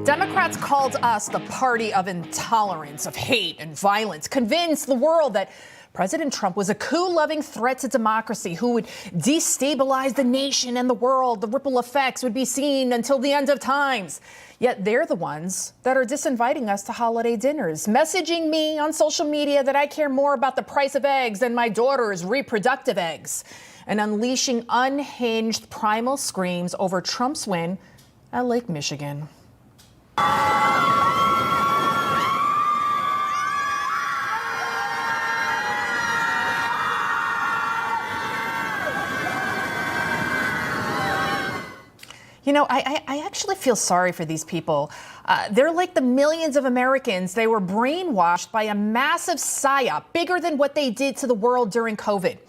Democrats called us the party of intolerance, of hate and violence, convinced the world that President Trump was a coup-loving threat to democracy who would destabilize the nation and the world. The ripple effects would be seen until the end of times. Yet they're the ones that are disinviting us to holiday dinners, messaging me on social media that I care more about the price of eggs than my daughter's reproductive eggs, and unleashing unhinged primal screams over Trump's win at Lake Michigan. You know, I actually feel sorry for these people. They're like the millions of Americans. They were brainwashed by a massive psyop, bigger than what they did to the world during COVID.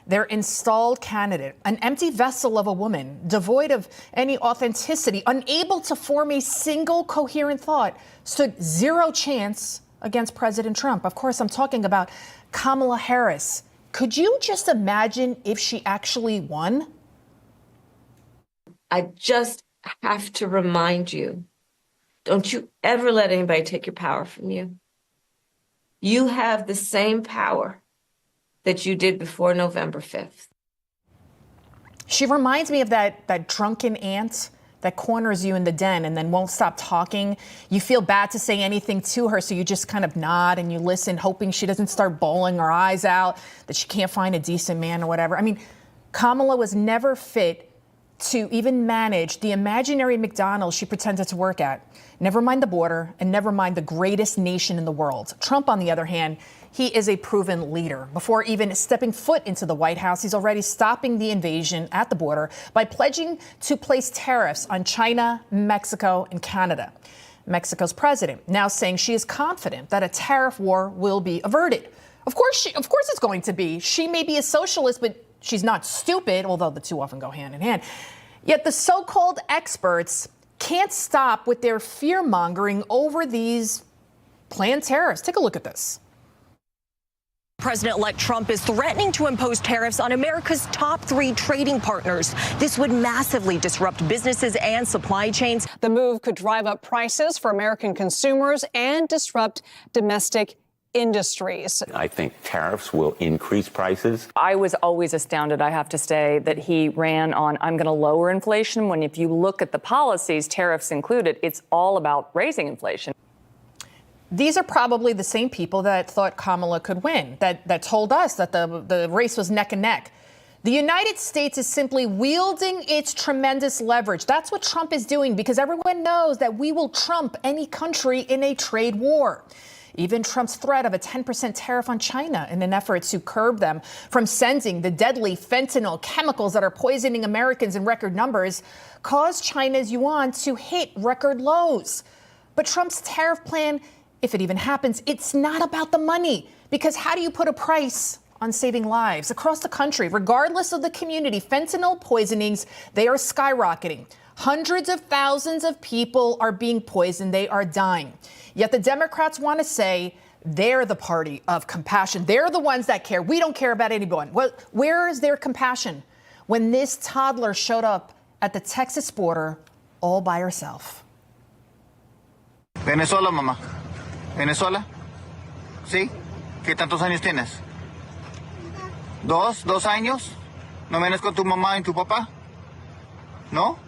Their installed candidate, an empty vessel of a woman, devoid of any authenticity, unable to form a single coherent thought, stood zero chance against President Trump. Of course, I'm talking about Kamala Harris. Could you just imagine if she actually won? I just have to remind you, don't you ever let anybody take your power from you. You have the same power that you did before November 5th. She reminds me of that drunken aunt that corners you in the den and then won't stop talking. You feel bad to say anything to her, so you just kind of nod and you listen, hoping she doesn't start bawling her eyes out, that she can't find a decent man or whatever. I mean, Kamala was never fit to even manage the imaginary McDonald's she pretended to work at. Never mind the border, and never mind the greatest nation in the world. Trump, on the other hand, he is a proven leader. Before even stepping foot into the White House, he's already stopping the invasion at the border by pledging to place tariffs on China, Mexico, and Canada. Mexico's president now saying she is confident that a tariff war will be averted. Of course it's going to be. She may be a socialist, but she's not stupid, although the two often go hand in hand. Yet the so-called experts can't stop with their fear-mongering over these planned tariffs. Take a look at this. President-elect Trump is threatening to impose tariffs on America's top 3 trading partners. This would massively disrupt businesses and supply chains. The move could drive up prices for American consumers and disrupt domestic industries. I think tariffs will increase prices. I was always astounded, I have to say, that he ran on, I'm going to lower inflation, when if you look at the policies, tariffs included, it's all about raising inflation. These are probably the same people that thought Kamala could win, that told us that the race was neck and neck. The United States is simply wielding its tremendous leverage. That's what Trump is doing, because everyone knows that we will trump any country in a trade war. Even Trump's threat of a 10% tariff on China in an effort to curb them from sending the deadly fentanyl chemicals that are poisoning Americans in record numbers caused China's yuan to hit record lows. But Trump's tariff plan, if it even happens, it's not about the money, because how do you put a price on saving lives? Across the country, regardless of the community, fentanyl poisonings, they are skyrocketing. Hundreds of thousands of people are being poisoned. They are dying. Yet the Democrats want to say they're the party of compassion. They're the ones that care. We don't care about anyone. Well, where is their compassion when this toddler showed up at the Texas border all by herself? Venezuela, mamá. Venezuela. ¿Sí? ¿Qué tantos años tienes? ¿2 años? ¿No vienes con tu mamá y tu papá? ¿No?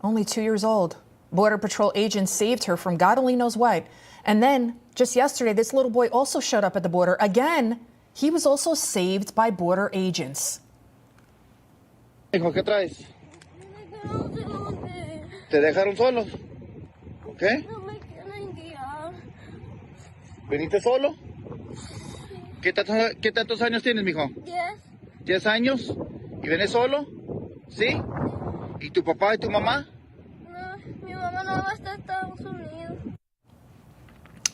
Only 2 years old. Border Patrol agents saved her from God only knows what. And then, just yesterday, this little boy also showed up at the border. Again, he was also saved by border agents. Hijo, ¿qué traes? ¿Te dejaron solos? ¿Qué? No me quieren guiar. ¿Viniste solo? ¿Qué tantos años tienes, mijo? 10. ¿10 años? ¿Y vienes solo? ¿Sí? ¿Y tu papá y tu mamá? No, mi mamá no va a estar en Estados Unidos.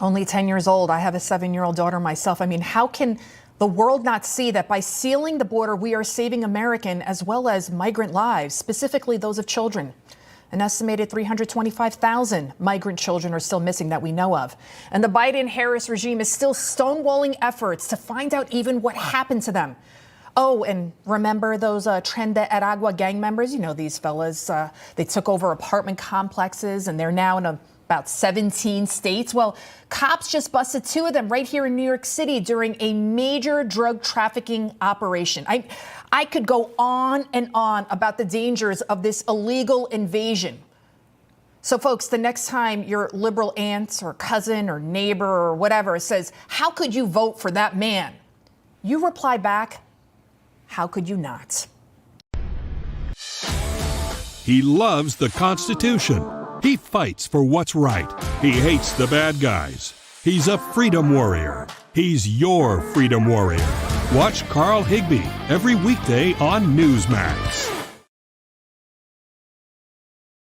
Only 10 years old. I have a 7-year-old daughter myself. I mean, how can the world not see that by sealing the border, we are saving American as well as migrant lives, specifically those of children? An estimated 325,000 migrant children are still missing that we know of. And the Biden-Harris regime is still stonewalling efforts to find out even what happened to them. Oh, and remember those Tren de Aragua gang members? You know these fellas. They took over apartment complexes, and they're now in about 17 states. Well, cops just busted 2 of them right here in New York City during a major drug trafficking operation. I could go on and on about the dangers of this illegal invasion. So, folks, the next time your liberal aunt or cousin or neighbor or whatever says, "How could you vote for that man?" you reply back, "How could you not?" He loves the Constitution. He fights for what's right. He hates the bad guys. He's a freedom warrior. He's your freedom warrior. Watch Carl Higbie every weekday on NEWSMAX.